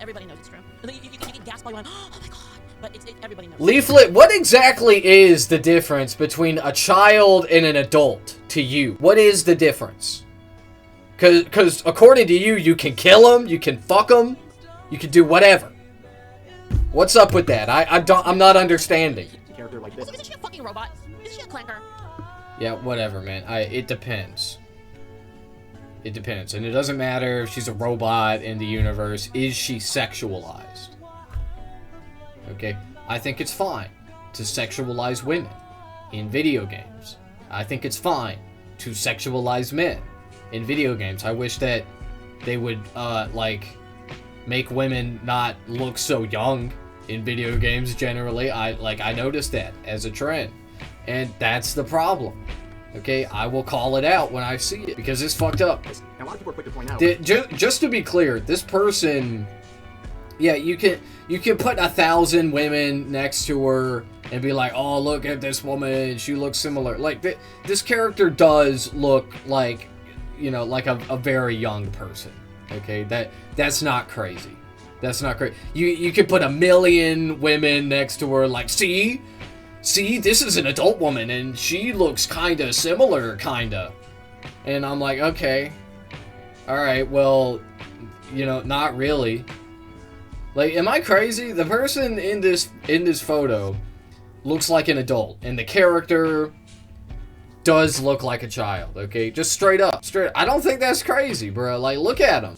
everybody knows it's true. You can gasp all you want. Oh my god. But everybody knows. Leaflit, what exactly is the difference between a child and an adult to you? What is the difference? Because according to you, you can kill them, you can fuck them, you can do whatever. What's up with that? I'm not understanding. Isn't she a fucking robot? Isn't she a clanker? Yeah, whatever, man. It depends. It depends. And it doesn't matter if she's a robot in the universe. Is she sexualized? Okay? I think it's fine to sexualize women in video games. I think it's fine to sexualize men in video games. I wish that they would, like, make women not look so young in video games generally. I noticed that as a trend. And that's the problem. Okay, I will call it out when I see it because it's fucked up. And a lot of people are quick to point out. Just to be clear, this person, yeah, you can put 1,000 women next to her and be like, oh, look at this woman, she looks similar. Like this character does look like, you know, like a very young person. Okay, that's not crazy. That's not crazy. You could put 1,000,000 women next to her, like, see, this is an adult woman, and she looks kind of similar, kind of. And I'm like, okay. Alright, well, you know, not really. Like, am I crazy? The person in this photo looks like an adult, and the character does look like a child, okay? Just straight up. I don't think that's crazy, bro. Like, look at him.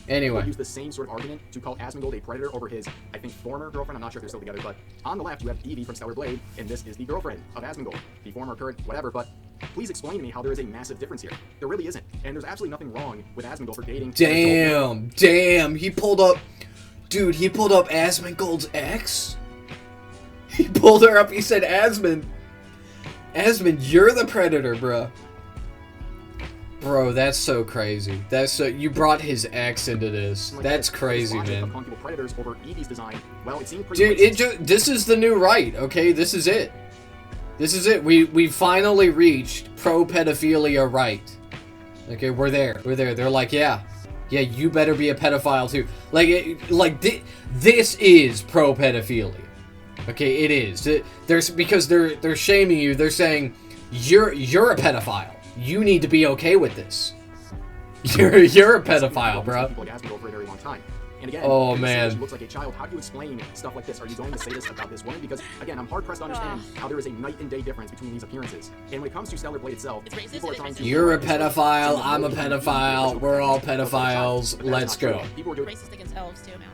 Anyway. People use the same sort of argument to call Asmongold a predator over his, I think, former girlfriend. I'm not sure if they're still together, but on the left you have Evie from Stellar Blade, and this is the girlfriend of Asmongold, the former, current, whatever. But please explain to me how there is a massive difference here. There really isn't, and there's absolutely nothing wrong with Asmongold for dating. Damn! He pulled up, dude. He pulled up Asmongold's ex. He pulled her up. He said, Asmon, you're the predator, bro. Bro, that's so crazy. You brought his ex into this. That's crazy, man. Predators over Evie's design. Well, it seemed pretty this is the new right, okay? This is it. This is it. We finally reached pro-pedophilia right. Okay, we're there. They're like, yeah, you better be a pedophile too. This is pro-pedophilia. Okay, it is. Because they're shaming you. They're saying you're a pedophile. You need to be okay with this. You're a pedophile, bro. And again, oh man, she looks like a child. How do you explain stuff like this? Are you going to say this about this woman? Because again, I'm hard pressed to understand how there is a night and day difference between these appearances. And when it comes to Stellar Blade itself, people are trying to. You're a pedophile. I'm a pedophile. We're all pedophiles. Let's go. People are racist against elves too, man.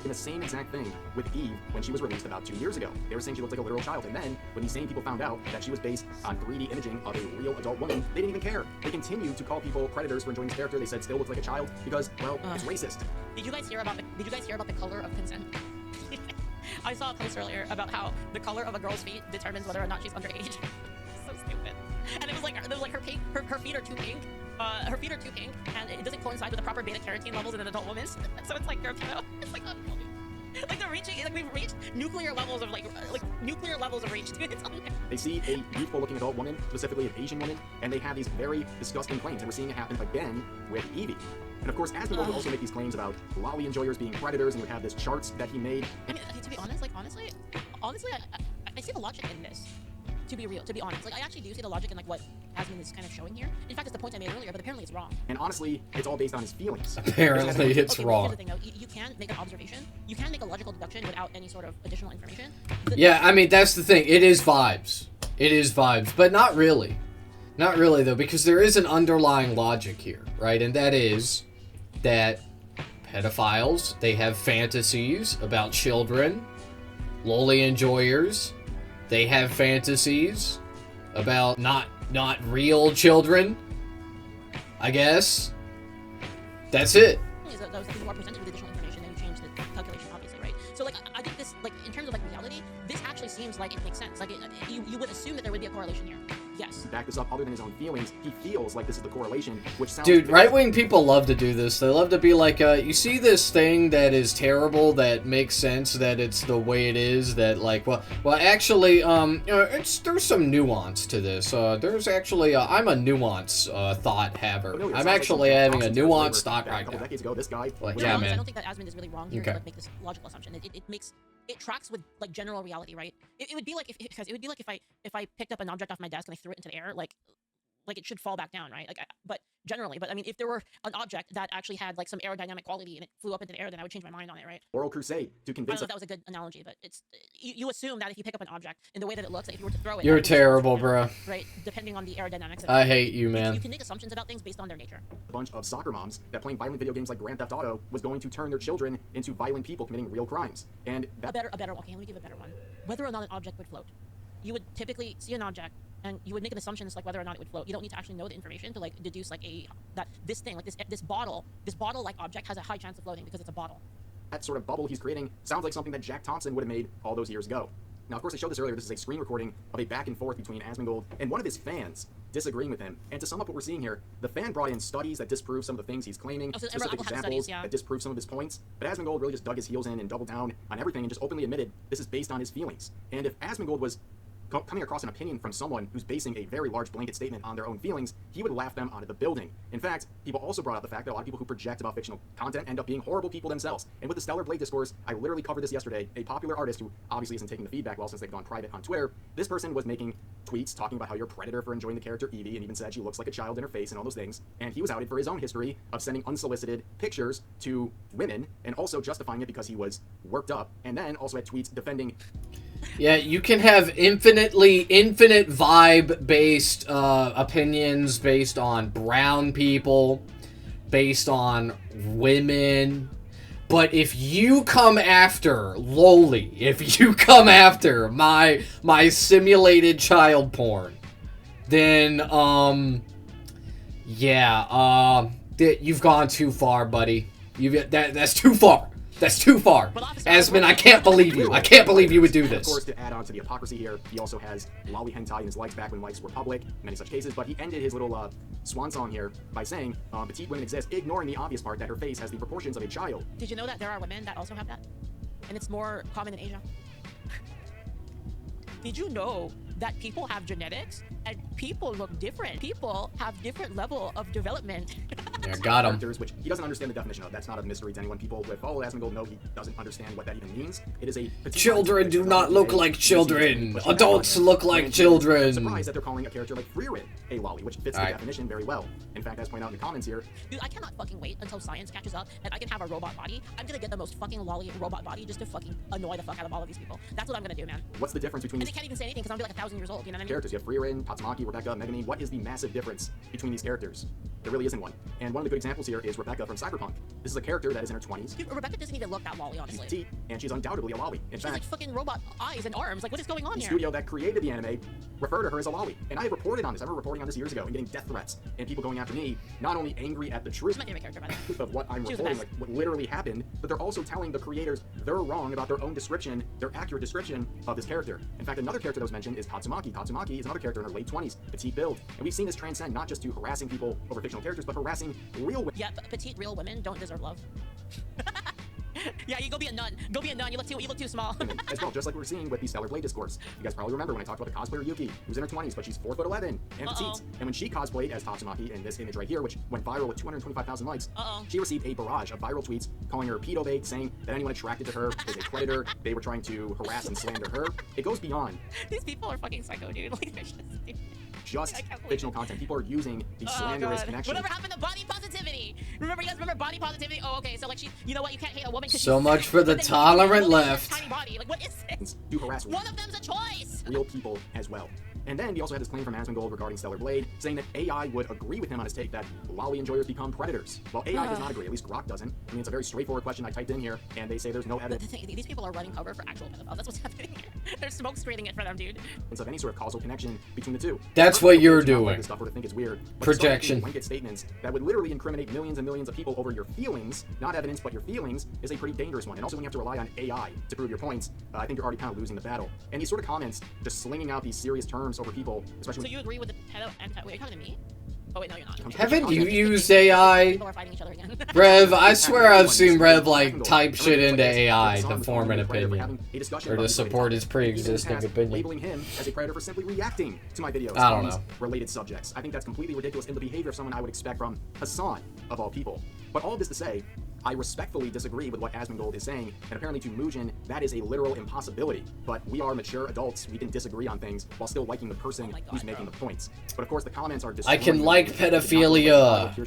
In the same exact thing with Eve when she was released about 2 years ago. They were saying she looked like a literal child, and then when these same people found out that she was based on 3D imaging of a real adult woman, they didn't even care. They continued to call people predators for enjoying this character. They said still looks like a child because, well, it's racist. Did you guys hear about the color of consent? I saw a post earlier about how the color of a girl's feet determines whether or not she's underage. So stupid. And it was like her feet are too pink. Her feet are too pink, and it doesn't coincide with the proper beta carotene levels in an adult woman. So it's like, it's like unbelievable. Like they're reaching, like we've reached nuclear levels of nuclear levels of reach. Dude, they see a youthful-looking adult woman, specifically an Asian woman, and they have these very disgusting claims, and we're seeing it happen again with Evie. And of course, Asmongold would also make these claims about lolly enjoyers being predators, and would have this charts that he made. I mean, to be honest, honestly, I see the logic in this. To be honest, like I actually do see the logic in like what Asmon is kind of showing here. In fact, it's the point I made earlier, but apparently it's wrong. And honestly, it's all based on his feelings. Apparently it's wrong. Here's the thing, though. You can make an observation. You can make a logical deduction without any sort of additional information. Yeah, I mean that's the thing. It is vibes. But not really. Not really though, because there is an underlying logic here, right? And that is that pedophiles, they have fantasies about children, lolly enjoyers. They have fantasies about not real children, I guess. That's it. Those things are presented with additional information, and you change the calculation, obviously, right? So, like, I think this, like, in terms of, like, reality, this actually seems like it makes sense. Like, you would assume that there would be a correlation here. Yes. To back this up, other than his own feelings, he feels like this is the correlation, which sounds... Dude, right-wing people love to do this. They love to be like, you see this thing that is terrible, that makes sense, that it's the way it is, that, like, well, actually, there's some nuance to this. There's actually, I'm a nuance thought haver. No, I'm actually having a nuanced thought right a couple now. decades ago, this guy... Like, To be yeah, honest, man. I don't think that Asmund is really wrong here Okay. to like make this logical assumption. It tracks with like general reality, right? It would be like if I picked up an object off my desk and I threw it into the air, like it should fall back down, right? But I mean, if there were an object that actually had like some aerodynamic quality and it flew up into the air, then I would change my mind on it, right? Moral crusade to I don't convince know if that was a good analogy, but it's you assume that if you pick up an object in the way that it looks, that if you were to throw it, You're that would terrible, fall bro. down, right? Depending on the aerodynamics. Of I it. hate you, You man. can make assumptions about things based on their nature. a bunch of soccer moms that playing violent video games like Grand Theft Auto was going to turn their children into violent people committing real crimes. And A better okay, let me give a better one. Whether or not an object would float. You would typically see an object and you would make an assumption as like whether or not it would float. You don't need to actually know the information to like deduce like that this thing, like this bottle like object has a high chance of floating because it's a bottle. that sort of bubble he's creating sounds like something that Jack Thompson would have made all those years ago. Now, of course, I showed this earlier. This is a screen recording of a back and forth between Asmongold and one of his fans disagreeing with him. And to sum up what we're seeing here, the fan brought in studies that disprove some of the things he's claiming, Oh, so specific Apple has examples studies, yeah. that disprove some of his points. But Asmongold really just dug his heels in and doubled down on everything and just openly admitted this is based on his feelings. And if Asmongold was coming across an opinion from someone who's basing a very large blanket statement on their own feelings, he would laugh them out of the building. In fact, people also brought up the fact that a lot of people who project about fictional content end up being horrible people themselves. And with the Stellar Blade discourse, I literally covered this yesterday. A popular artist who obviously isn't taking the feedback well since they've gone private on Twitter, this person was making tweets talking about how you're a predator for enjoying the character Evie, and even said she looks like a child in her face and all those things. And he was outed for his own history of sending unsolicited pictures to women and also justifying it because he was worked up, and then also had tweets defending... Yeah, you can have infinite vibe-based opinions based on brown people, based on women. But if you come after Loli, if you come after my simulated child porn, then you've gone too far, buddy. That's too far. That's too far. Asmund, I can't believe you. I can't believe you would do Of this. course, to add on to the hypocrisy here, he also has lolly hentai in his likes back when likes were public, many such cases, but he ended his little swan song here by saying, petite women exist, ignoring the obvious part that her face has the proportions of a child. Did you know that there are women that also have that? And it's more common in Asia. Did you know that people have genetics and people look different? People have different level of development. Yeah, got him. Characters, which he doesn't understand the definition of. That's not a mystery to anyone. People who have followed Asmongold know he doesn't understand what that even means. It is a Children do not look like children. Adults look like children. Surprised that they're calling a character like Freerin a lolly, which fits the definition very well. In fact, as pointed out in the comments here, dude, I cannot fucking wait until science catches up and I can have a robot body. I'm gonna get the most fucking lolly robot body just to fucking annoy the fuck out of all of these people. That's what I'm gonna do, man. what's the difference between And these they can't even say anything because I'm gonna be like 1,000 years old, you know what I mean? characters? You have Freerin, Tatsumaki, Rebecca, Megami. What is the massive difference between these characters? There really isn't one. And one of the good examples here is Rebecca from Cyberpunk. This is a character that is in her 20s. Dude, Rebecca doesn't even look that lolly, She's honestly. petite, and she's undoubtedly a lolly. In She's like fact, fucking robot eyes and arms. Like, what is going on the here? studio that created the anime referred to her as a lolly. And I have reported on this. I remember reporting on this years ago and getting death threats and people going after me, not only angry at the truth She's my favorite character, by the way. of what I'm She was the reporting, best. like what literally happened, but they're also telling the creators they're wrong about their own description, their accurate description of this character. In fact, another character that was mentioned is Tatsumaki. Tatsumaki is another character in her late 20s, petite build. And we've seen this transcend not just to harassing people over fictional characters, but harassing real women. Yeah, petite real women don't deserve love. Yeah, you go be a nun. Go be a nun. You look too small. As well, just like we're seeing with the Stellar Blade discourse. You guys probably remember when I talked about the cosplayer Yuki, who's in her 20s, but she's 4'11" and petite. And when she cosplayed as Tatsumaki in this image right here, which went viral with 225,000 likes, she received a barrage of viral tweets calling her a pedo bait, saying that anyone attracted to her is a predator. They were trying to harass and slander her. It goes beyond These people are fucking psycho, dude. Like, they're just I can't believe fictional it. content. People are using the Oh, slanderous God. connection. Whatever happened to body positivity? Remember, you guys remember body positivity? Oh, okay. So like, you know what? You can't hate a woman. So much for the but then you can't hate a tolerant woman with a left. Tiny body. Like, what is this? To harass One of them's a choice. real people as well. And then he also had this claim from Asmongold regarding Stellar Blade, saying that AI would agree with him on his take that lolly enjoyers become predators. Well, AI does not agree. At least Grok doesn't. I mean, it's a very straightforward question I typed in here, and they say there's no The evidence thing, these people are running cover for actual pedophiles. That's what's happening here. They're smoke screening it for them, dude. of any sort of causal connection between the two. That's what you're Not like doing. this stuff or to think it's weird. But Projection. to start making blanket statements that would literally incriminate millions and millions of people over your feelings, not evidence, but your feelings, is a pretty dangerous one. And also when you have to rely on AI to prove your points, I think you're already kind of losing the battle. And these sort of comments, just slinging out these serious terms sober people, especially. So you agree with the pedo and wait, are you talking to me? Oh wait, no, you're not. Haven't you used AI? People are fighting each other again. Rev, I swear I've seen Rev like type shit into AI to form an opinion. Or to support his pre-existing opinion. Labeling him as a predator for simply reacting to my videos I don't on these know. related subjects. I think that's completely ridiculous in the behavior of someone I would expect from Hassan, of all people. But all of this to say, I respectfully disagree with what Asmongold is saying, and apparently to Muujin, that is a literal impossibility. But we are mature adults, we can disagree on things while still liking the person who's making the points. But of course, the comments are I can like pedophilia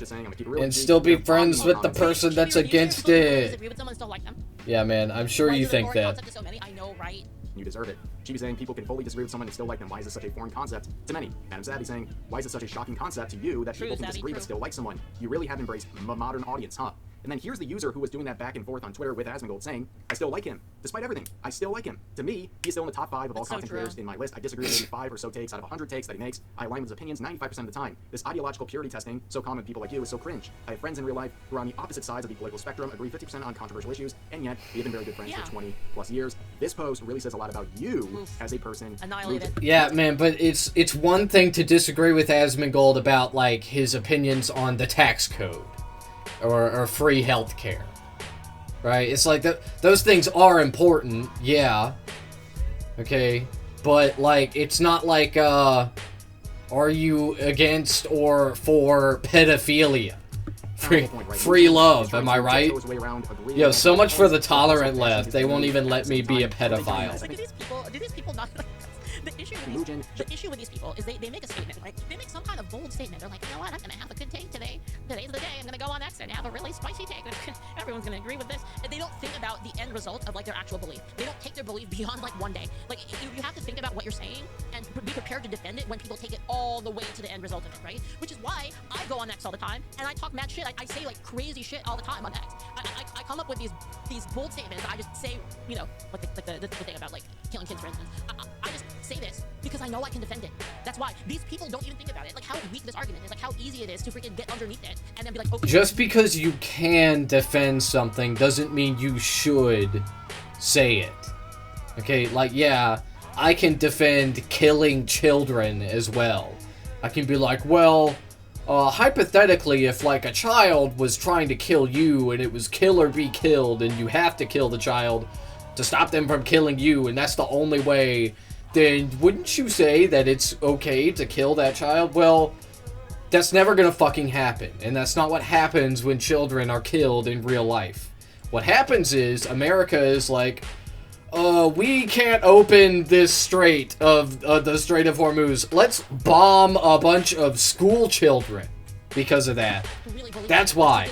and still be friends with the person that's against it. Disagree with someone, still like them. Yeah, man, I'm sure you think that. Concept to so many, I know, right? You deserve it. She was saying people can fully disagree with someone and still like them. Why is this such a foreign concept to many? Adam Savvy saying, why is this such a shocking concept to you that people can disagree but still like someone? You really have embraced a modern audience, huh? And then here's the user who was doing that back and forth on Twitter with Asmongold saying, I still like him. Despite everything, I still like him. To me, he's still in the top 5 of all content creators in my list. I disagree with maybe 5 or so takes out of 100 takes that he makes. I align with his opinions 95% of the time. This ideological purity testing, so common with people like you, is so cringe. I have friends in real life who are on the opposite sides of the political spectrum, agree 50% on controversial issues, and yet we have been very good friends for 20 plus years. This post really says a lot about you as a person. Annihilated. Yeah, man, but it's one thing to disagree with Asmongold about, like, his opinions on the tax code or free healthcare. Right? It's like those things are important, yeah. Okay, but like it's not like are you against or for pedophilia? Free love, am I right? Yo, so much for the tolerant left. They won't even let me be a pedophile. Like, do these people not like the issue with these people is they make a statement, right? They make some kind of bold statement. They're like, you know what, I'm gonna have a good take today. Today's the day. I'm gonna go on X and have a really spicy take. Everyone's gonna agree with this. And they don't think about the end result of like their actual belief. They don't take their belief beyond like one day. Like you have to think about what you're saying and be prepared to defend it when people take it all the way to the end result of it, right? Which is why I go on X all the time and I talk mad shit. I say like crazy shit all the time on X. I come up with these bold statements. I just say, you know, like the thing about like killing kids, for instance. I just say this because I know I can defend it. That's why these people don't even think about it. Like how weak this argument is, like how easy it is to freaking get underneath it and then be like, okay. Just because you can defend something doesn't mean you should say it. Okay, like, yeah, I can defend killing children as well. I can be like, well, hypothetically, if like a child was trying to kill you and it was kill or be killed and you have to kill the child to stop them from killing you and that's the only way, then wouldn't you say that it's okay to kill that child? Well, that's never gonna fucking happen. And that's not what happens when children are killed in real life. What happens is, America is like, we can't open this strait of, the Strait of Hormuz. Let's bomb a bunch of school children because of that. That's why.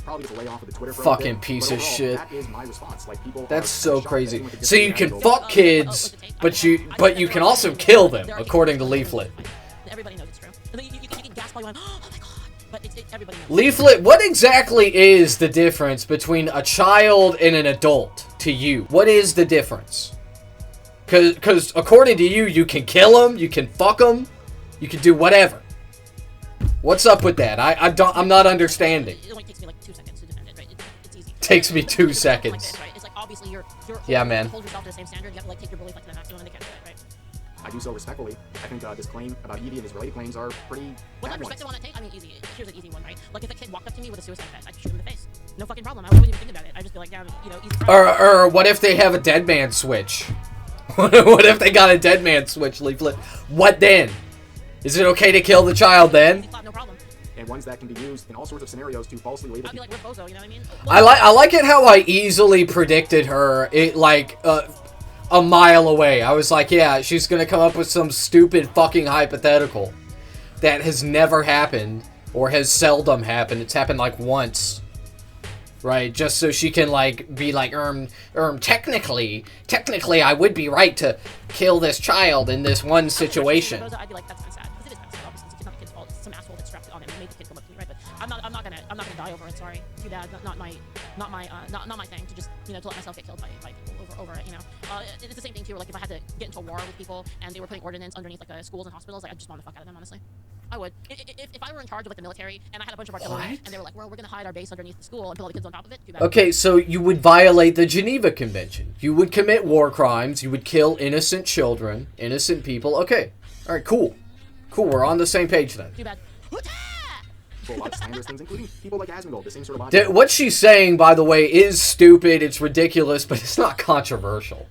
Probably gets a layoff of the Twitter fucking piece of shit. That is my response. Like, people that's so crazy. that So you can fuck kids, but you can also kill them, according to Leaflit. Everybody knows it's true. You can gasp while you're like, oh my god. But everybody knows. Leaflit, what exactly is the difference between a child and an adult to you? What is the difference? Because according to you, you can kill them, you can fuck them, you can do whatever. What's up with that? I'm not understanding. It only takes me like 2 seconds to defend it, right? It's easy. Takes me 2 seconds. Like this, right? It's like obviously you're yeah, man. hold yourself to the same standard. You have to like take your belief like to the maximum and they can't do it, right? I do so respectfully. I think this claim about Evie and his related claims are pretty What's bad the ones. perspective on that take? I mean, easy. Here's an easy one, right? Like if a kid walked up to me with a suicide vest, I'd shoot him in the face. No fucking problem. I wouldn't even think about it. I'd just be like, yeah, you know, easy. Or what if they have a dead man switch? What if they got a dead man switch, Leaflet? What then? Is it okay to kill the child then? No problem. And ones that can be used in all sorts of scenarios to falsely label I'd be people. like, we're bozo, you know what I mean? I like it how I easily predicted her. It like a mile away. I was like, yeah, she's gonna come up with some stupid fucking hypothetical that has never happened or has seldom happened. It's happened like once, right? Just so she can like be like, technically, I would be right to kill this child in this one situation. I'd be like, that's kind of sad because it is kind of sad. Obviously, it's not the kid's fault. It's some asshole that strapped it on him and made the kid come up to me, right? But I'm not gonna die over it. Sorry, too bad. Not my thing to just to let myself get killed by people over it. It's the same thing too. Like if I had to get into a war with people and they were putting ordnance underneath like schools and hospitals, like I just want the fuck out of them, honestly. I would. If I were in charge of like the military and I had a bunch of artillery What? and they were like, well, we're gonna hide our base underneath the school and put all the kids on top of it. Too bad. Okay, so you would violate the Geneva Convention. You would commit war crimes. You would kill innocent children, innocent people. Okay. All right, cool. Cool, we're on the same page then. Too bad. For a lot of slanderous things, including people like Asmongold, the same sort of logic. What she's saying, by the way, is stupid. It's ridiculous, but it's not controversial.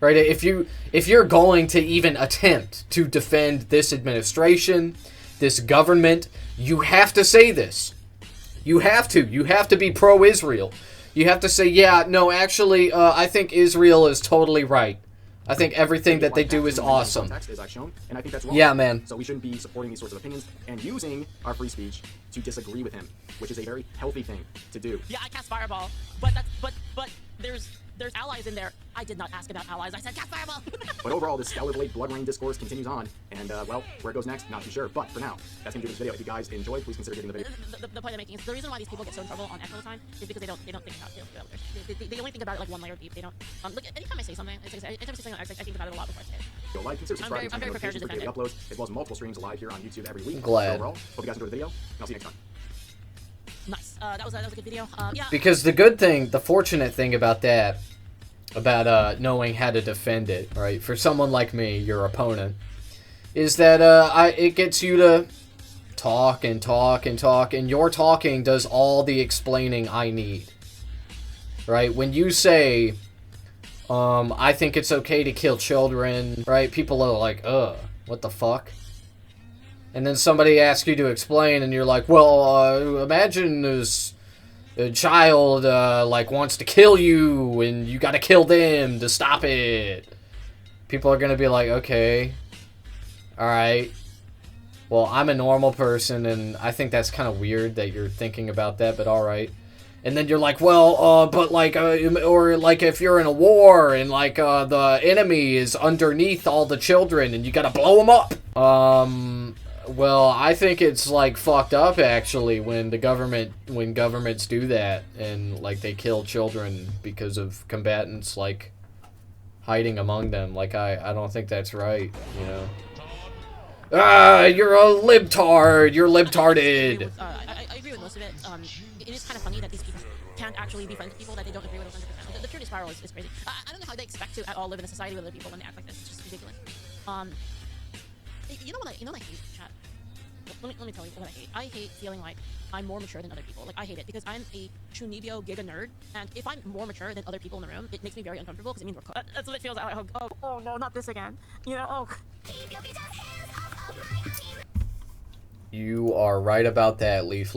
Right? If you're going to even attempt to defend this administration, this government, you have to say this. You have to. You have to be pro-Israel. You have to say, yeah, no, actually, I think Israel is totally right. I think everything that they do is awesome. Context, as I've shown, and I think that's wrong. Yeah, man. So we shouldn't be supporting these sorts of opinions and using our free speech to disagree with him, which is a very healthy thing to do. Yeah, I cast Fireball, but that's but there's allies in there. I did not ask about allies. I said cast Fireball. But overall, this Stellar Blade Blood Rain discourse continues on, and well, where it goes next, not too sure. But for now, that's gonna do this video. If you guys enjoyed, please consider giving the video. The point I'm making is the reason why these people get so in trouble on Echo all the time is because they don't think about it. They only think about it like one layer deep. They don't. Look, anytime I say something, anytime I say something on X, I think about it a lot before I say it. Go like, consider subscribing to I'm very prepared to for daily defend uploads, as well as multiple streams live here on YouTube every week. Glad. So overall, hope you guys enjoyed the video, and I'll see you next time. Nice. That was a good video. Yeah. Because the good thing, the fortunate thing about that, about knowing how to defend it, right, for someone like me, your opponent, is that it gets you to talk and talk and talk, and your talking does all the explaining I need. Right? When you say, I think it's okay to kill children, right, people are like, what the fuck? And then somebody asks you to explain, and you're like, well, imagine this a child, like, wants to kill you, and you gotta kill them to stop it. People are gonna be like, okay, alright. Well, I'm a normal person, and I think that's kind of weird that you're thinking about that, but alright. And then you're like, well, but like, or like if you're in a war, and like, the enemy is underneath all the children, and you gotta blow them up. Well, I think it's, like, fucked up, actually, when governments do that, and, like, they kill children because of combatants, like, hiding among them. Like, I don't think that's right, you know? You're a libtard! You're libtarded! I agree with most of it. It is kind of funny that these people can't actually be friends with people that they don't agree with 100%. The purity spiral is crazy. I don't know how they expect to at all live in a society with other people when they act like this. It's just ridiculous. You know what I hate, chat? Let me tell you what I hate. I hate feeling like I'm more mature than other people. Like, I hate it because I'm a Chunibyo Giga nerd, and if I'm more mature than other people in the room, it makes me very uncomfortable because it means we're close. That's what it feels like. Oh no, not this again. You know, oh. You are right about that, Leaflit.